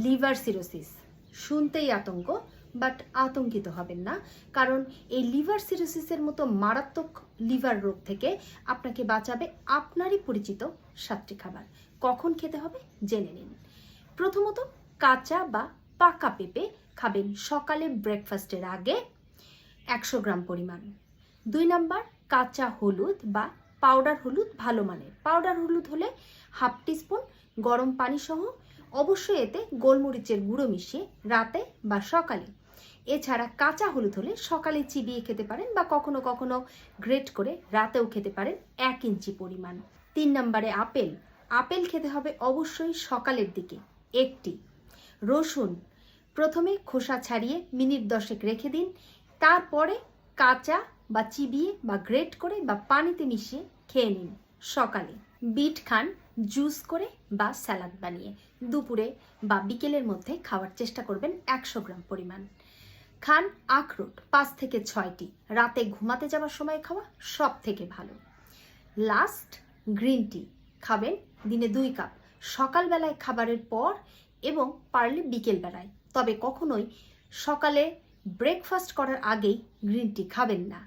Liver cirrhosis শুনতেই আতঙ্ক, but আতঙ্কিত হবেন না, কারণ এই লিভার সিরোসিসের মতো মারাত্মক লিভার রোগ থেকে আপনাকে বাঁচাবে আপনারই পরিচিত 7টি খাবার। কখন খেতে হবে জেনে নিন। প্রথমত, কাঁচা বা পাকা পেঁপে খাবেন সকালে ব্রেকফাস্টের আগে 100 গ্রাম পরিমাণ। 2 নাম্বার, কাঁচা হলুদ বা পাউডার হলুদ, ভালো মানের পাউডার হলুদ হলে হাফ টিস্পুন গরম পানি সহ, অবশ্যই এতে গোলমরিচের গুঁড়ো মিশিয়ে রাতে বা সকালে। এছাড়া কাঁচা হলুদ হলে সকালে চিবিয়ে খেতে পারেন বা কখনো কখনো গ্রেট করে রাতেও খেতে পারেন 1 ইঞ্চি পরিমাণ। 3 নম্বরে আপেল। আপেল খেতে হবে অবশ্যই সকালের দিকে 1টি। রসুন প্রথমে খোসা ছাড়িয়ে মিনিট 10 রেখে দিন, তারপরে কাঁচা বা চিবিয়ে বা গ্রেট করে বা পানিতে মিশিয়ে খেয়ে নিন সকালে। বিট খান জুস করে বা স্যালাড বানিয়ে, দুপুরে বা বিকেলের মধ্যে খাওয়ার চেষ্টা করবেন 100 গ্রাম পরিমাণ। খান আখরোট 5 থেকে 6টি, রাতে ঘুমাতে যাওয়ার সময় খাওয়া সব থেকে ভালো। লাস্ট, গ্রিন টি খাবেন দিনে 2 কাপ, সকালবেলায় খাবারের পর এবং পারলে বিকেলবেলায়, তবে কখনোই সকালে ব্রেকফাস্ট করার আগেই গ্রিন টি খাবেন না।